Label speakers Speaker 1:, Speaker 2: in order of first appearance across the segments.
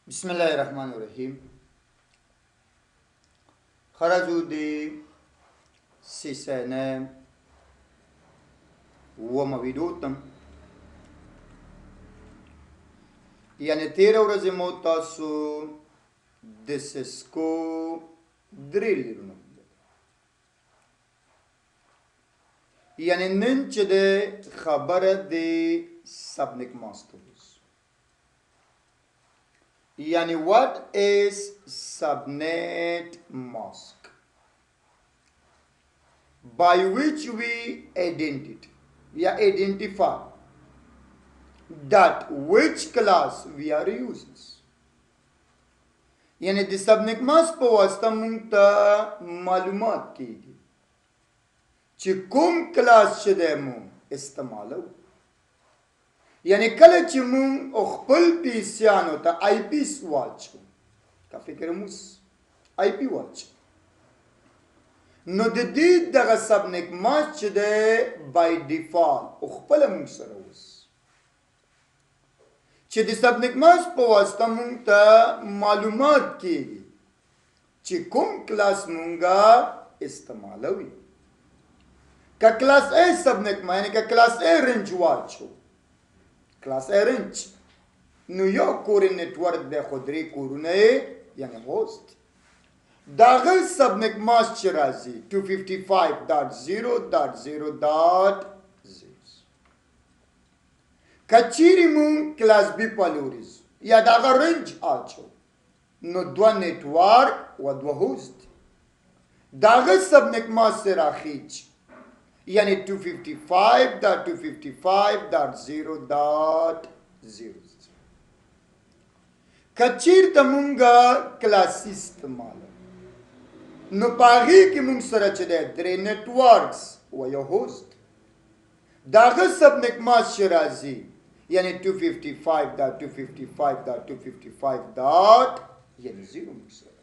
Speaker 1: بسم الله الرحمن الرحیم. خرجو دی CCNA ومویدوتم یعنی 13 ورځې مو تاسو د سیسکو درې لیرونه یعنی نن چې د خبره د سبنیک ماستر Yani what is subnet mask? By which we identify that which class we are using. Yani the subnet mask په واسطه مونږ ته معلومات کیږي چې کوم کلاس چې دی مونږ استعمالو. یعنی کله چې مونږ خپل پیسیانو ته آی پیس واچو کا فکر موس آی پی واچو نو د دې دغه سبنیک ماس چې دی بای ډیفالت خپل مونږ سره اوس چې د سبنیک ماس په واسطه مونږ ته معلومات کیږي چې کوم کلاس مونږه استعمالوي. که کلاس ای سبنیک ما یعنی که کلاس ای رنج واچو کلاس ارنج نو یو کوري نتورک د خودري کورونه یعنی هوست داغه سبنیک ماس چې راځي 255.0.0.0 کچيري مون کلاس بي پالوريز یا داغه رنج اچو نو دو نتورک و دو هوست داغه سبنیک ماس راخیچ یعنی 255.0.0 کچیر ته مونږه کلاس استعمال نو پاغي کې مونږ سره چې د درې نتورکس و یو هوست داغه سبنیک ماس شرازي یعنی 255.255.255. یعنی 0 مونږ سره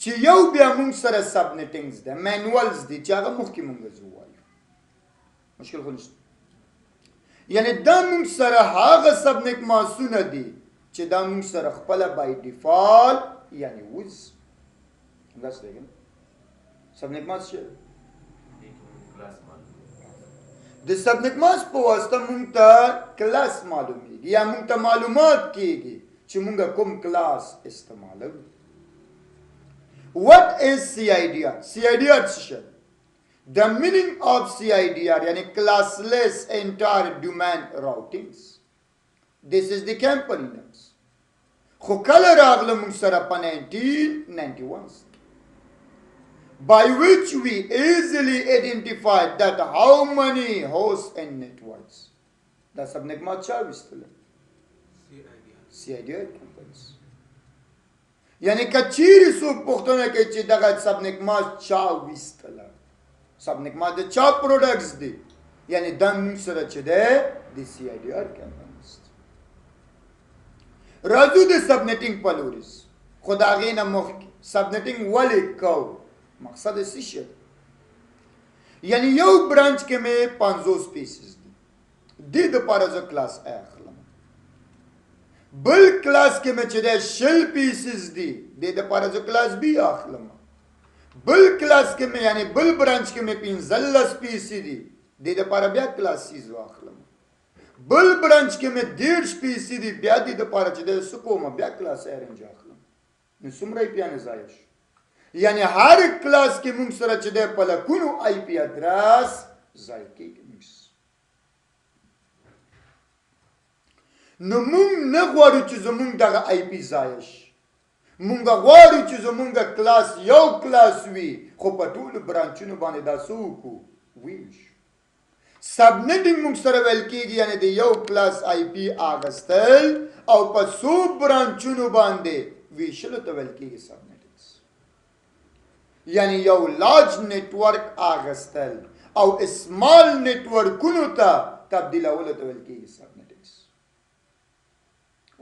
Speaker 1: چې یو بیا مونږ سره سبنیټینګز ده مینوالز دي چې هغه مخکې مونږ زوایو مشکل خو نشته. یعنی دا مونږ سره هغه سبنیک ماسونه دي چې دا مونږ سره خپل بای ډیفالت یعنی وز بس دیګم سبنیک ماس شه د سبنیک ماس په واسطه مونږ ته کلاس معلومیږي یا مونږ ته معلومات کیږي چې مونږ کوم کلاس استعمالوو. What is CIDR? CIDR session. The meaning of CIDR yani classless entire domain routings. This is the company names. خو کله راغله مونږ سره په 1991 by which we easily identified that how many hosts and networks. دا سبنیک ما چا وستله CIDR companies. یعنی کچیری سو پختونه کې چې دغه سبنیک ماس چا وستله سبنیک ماس د چا پروډکټس دي یعنی دم سره چې ده د CIDR کمپنیز راځو د سبنیټینګ پلوریز خدای نه مخ سبنیټینګ ولې کو مقصد څه شي یعنی یو برانچ کې مې 50 پیسز دي د لپاره ز کلاس اخلم بل کلاس کې مې چې د شل پیسز دي د لپاره ز کلاس بي اخلم بل کلاس کې مې یعنی بل برانچ کې مې 15 پیسې دي د لپاره بیا کلاس سیز واخلم بل برانچ کې مې 1.5 پیسې دي بیا د لپاره چې د سکوم بیا کلاس ارنج اخلم نو څومره پیانه ځایش یعنی هر کلاس کې موږ سره چې د پلکونو آی پی ادرس ځای کېږي نو مونږ نه غواړو چې زمونږ دغه آی پی ځایش مونږ غواړو چې زمونږ کلاس یو کلاس وي خو په ټولو برانچونو باندې دا څوک ویش سبنیټینګ مونږ سره ویل کېږي یعنی د یو کلاس آی پی اغستل او په څو برانچونو باندې ویشلو ته ویل کېږي سبنیټینګز یعنی یو لارج نیټورک اغستل او اسمال نیټورکونو ته تبدیلولو ته ویل کېږي سبنیټینګز.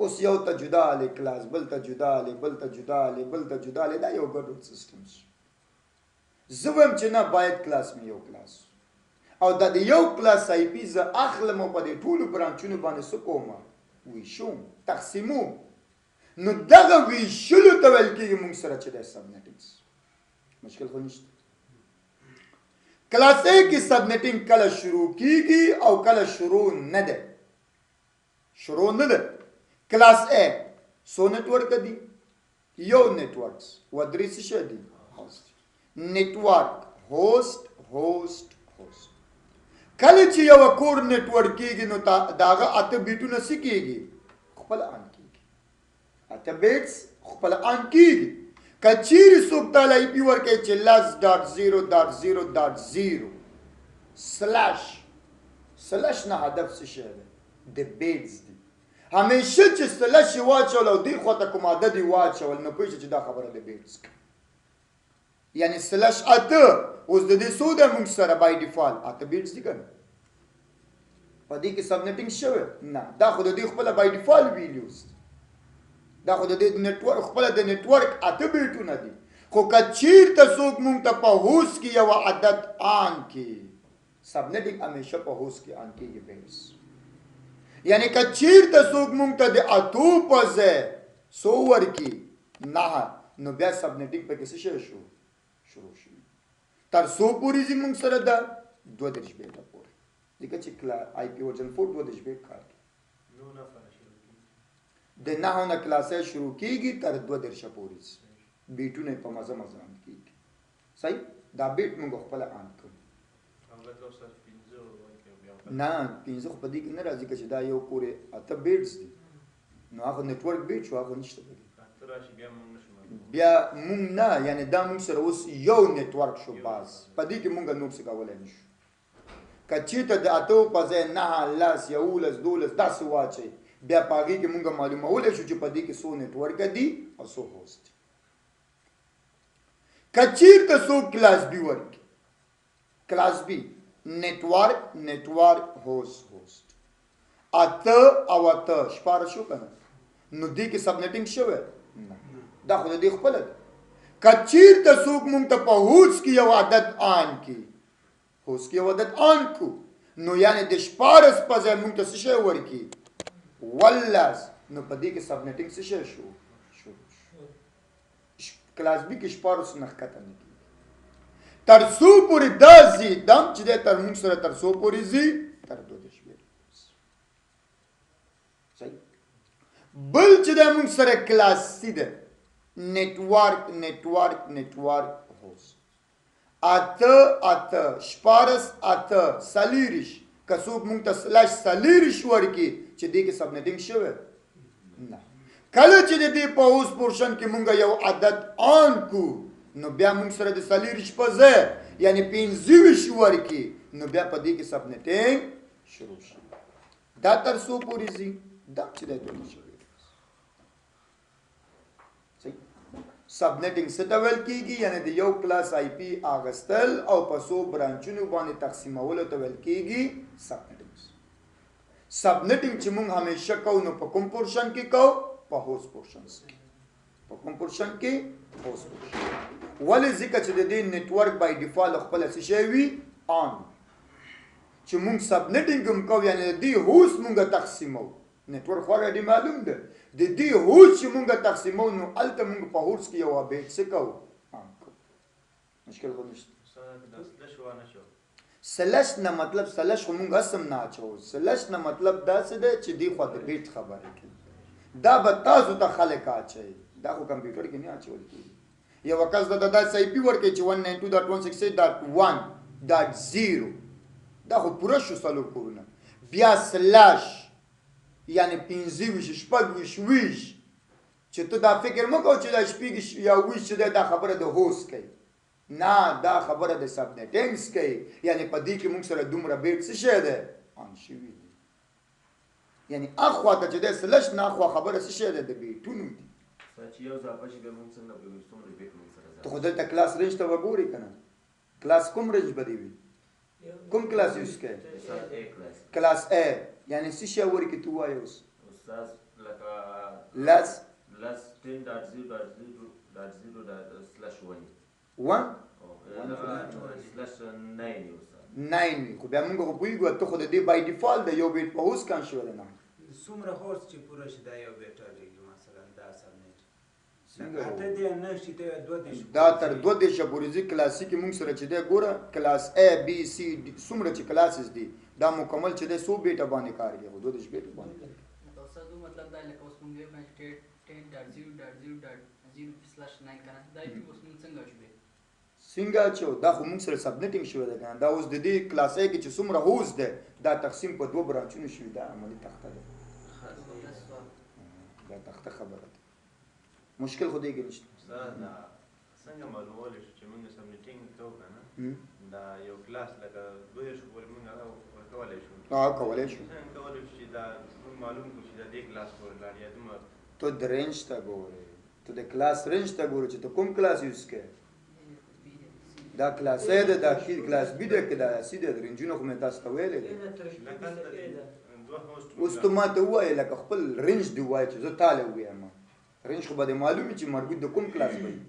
Speaker 1: اوس یو ته جدا له کلاس بل ته جدا له بل ته جدا له بل ته جدا له دا یو ګډوډ سیستم شي زوم چې نه باید کلاس مې یو کلاس او د یو کلاس آی پی ز اخلم په دې ټولو برانچونو باندې سکوم ویشو تقسیمو نو دغه ویشلو ته ویل کېږي موږ سره چې دی سبنیټنګس مشکل خو نشته کلاس A کې سبنیټنګ کله شروع کېږي او کله شروع نه ده کلاس A څو نیټورک دي یو نیټورکس و درې څه شی دي نیټورک هوسټ کله چې یو کور نیټورک کېږي نو داغه اته بیټونه څه کېږي خپل آن کېږي اته بیټس خپل آن کېږي که چیرې څوک تاله آی پي ورکوي چې سلش نه هدف څه شی دی د بیټس دي همیشه چې سلش یې واچول او دې خواته کوم عدد یې واچول نو پوه چې دا خبره د بیټس یعنی سلش اته اوس د دې څو ده موږ سره بای ډیفالت اته بیټس دي که نه په دې کې سبنیټنګ شوی نه دا خو د دې خپله بای ډیفالت ویلیوز دا خو د دې نیټورک خپله د نیټورک اته بیټونه دي خو که چیرته څوک موږ ته په هوس کې یو عدد آن کړي سبنیټنګ همیشه په هوس کې آن کېږي بیټس یعنی که چیرته څوک موږ ته د اتو په ځای څو ورکړي نه نو بیا سبنیټنګ پکې څه شی شروع شي تر څو پورې ځي موږ سره ده 32 بیټه پورې ځکه چې آی پي ورژن 4 32 بیټ کار کوي د نهو نه کلاسه شروع کېږي تر 32 پورې بیټونه په مزه آن کېږي صحیح دا بیټ موږ خپل آن کوو نه 15 خو په دې کې نه راځي که چې دا یو پورې اته بیټس دي نو هغه نیټورک بیټ شو هغه نشته بیا مونږ نه یعنی دا مونږ سره اوس یو نیټورک شو باز په دې کې مونږ نور څه کولی نشو که چېرته د اتو په ځای 9 10 11 12 داسې واچئ بیا په هغې کې مونږ معلومولی شو چې په دې کې څو نیټورکه دي او څو هوست دي که چېرته څوک کلاس بي ورکړي کلاس بي نیټورک هوست اته او اته شپاره شو که نه نو دې کې سبنیټنګ شوی نه دا خو د دې خپله ده که چېرته څوک موږ ته په هوس کې یو عدد آن کړي هوس کې یو عدد آن کړو نو یعنې د 14 په ځای موږ ته څه شی ورکړي 18 نو په دې کې سبنیټنګ څه شی شو کلاس بي کې 14 نه ښکته نه کېږي تر څو پورې دا ځي دم چې دی تر موږ سره تر څو پورې ځي تر 22 صحیح بل چې دی موږ سره کلاس سی ده نیټورک هوست اته 14 اته سلیریش که څوک موږ ته سلش سلیریش ورکړي چې دې کې سبنیټنګ شوی نه کله چې د دې په اوس پورشن کې موږ یو عدد آن کو نو بیا موږ سره د سلیریش په ځای یعنی 25 ورکړي نو بیا په دې کې سبنیټنګ شروع شي دا تر څو پورې ځي دا چې دی سبنیټنګ څه ته ویل کېږي یعنی د یو کلاس آی پي اخیستل او په څو برانچونو باندې تقسیمولو ته ویل کېږي سبنیټنګ چې موږ همیشه کوو نو په کوم پورشن کې کوو په هوست پورشن کې په کوم پورشن کې هوست پورشن ولې ځکه چې د دې نیټورک بای ډیفالت خپله څه شی وي آن چې موږ سبنیټنګ هم کوو یعنی د دې هوست موږ تقسیمو نیټورک خو اورېډي معلوم ده د دې هوست چې موږ تقسیمو نو هلته موږ په هوست کې یو بیټ څه کوو آن کوو مشکل خو نشته سلش نه مطلب سلش خو موږ اسم نه اچوو سلش نه مطلب داسې ده چې دې خوا د بیټ خبره کوي دا به تاسو ته خلک اچوي دا خو کمپیوټر کې نه اچول کېږي یو کس د داسې آی پي ورکوي چې 192.168.1.0 دا خو پوره شو څلور کورونه بیا سلش یعنی 15 شپږ ویش چې ته دا فکر مه کوه چې دا شپږ یا ویش چې دا خبره د هوست کوي نه دا خبره د سبنیټنګس کوي یعنی په دې کې موږ سره دومره بیټ څه شی دی آن شوي دي یعنی اخوا ته چې دی سلش نه اخوا خبره څه شی دی د بیټونو دي ته خو دلته کلاس رینج ته وګورې که نه کلاس کوم رینج به دی وي کوم کلاس یوز کوي کلاس A یعنی څه شی ورکې ته ووایې اوس
Speaker 2: استاد لکه
Speaker 1: لس
Speaker 2: 10.0.0.1
Speaker 1: 9 خو بیا موږ خو پوهېږو ته خو د دې بای ډیفالت د یو بیټ په اوس کان شوی دی نه
Speaker 3: څومره هورس چې پوره شي دا یو بیټر ریږي مثلا دا سبنیټ
Speaker 1: څنګه
Speaker 3: اته دې نه شي ته 2
Speaker 1: دا تر 2 دیشه پورې ځي کلاسیک مونږ سره چې دی ګوره کلاس A B C D څومره چې کلاسز دي دا مکمل چې دی 100 بیټه باندې کار کوي 2 دیش بیټه باندې کار کوي
Speaker 4: استاد مطلب دا لکه اوس مونږ یو 10.0.0.0/9 کنه دا چې اوس مونږ څنګه شوې
Speaker 1: څنګه چې دا خو مونږ سره سبنیټینګ شوی دی کنه دا اوس د دې کلاس A کې چې څومره هوز ده دا تقسیم په 2 برانچونو شوی دا عملی تخته ده دا تخته خبره ده مشکل خو دې کې نشته
Speaker 2: استاد دا څنګه معلومول شي چې موږ سبمیټینګ کوو کنه دا یو کلاس لکه 2 شو ور موږ ورکولای شو
Speaker 1: کولای شو
Speaker 2: څنګه کولای شي دا معلوم کو چې دا دې کلاس ور لاړ یا دمه
Speaker 1: ته د رینج ته ګورې ته د کلاس رینج ته ګورې چې ته کوم کلاس یوز کوې دا کلاس A ده دا کلاس B ده که دا C ده رینجونه خو مې تاسو ته ویلې دي اوس ته ما ته ووایې لکه خپل رینج دې ووایې چې زه تاله ووایم رینج خو به دې معلوم وي چې مربوط د کوم کلاس به وي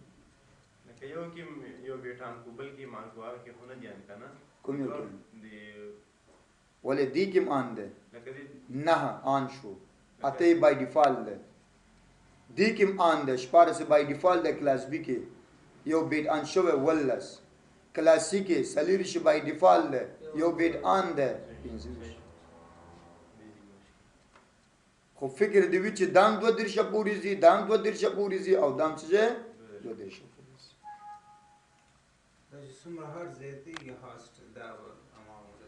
Speaker 2: لکه یو کې یو بیټان کو بل کې مان کو هغه کې خو نه دي که نه
Speaker 1: کوم یو کې
Speaker 2: د
Speaker 1: ولې دې کې آن ده
Speaker 2: لکه دې
Speaker 1: نه آن شو اته بای ډیفالت ده دې کې آن ده شپاړس بای ډیفالت ده کلاس B کې یو بیټ آن شوی ولس کلاس C کې سلیری شي بای ډیفالت ده یو بیټ آن ده خو فکر دی وی چې دام 2 درشه پوری زی دام 2 درشه پوری زی او دام څه 2 درشه پوری زی
Speaker 3: دا چې څومره هر زیاتېږي هاسټ دا به اماونټ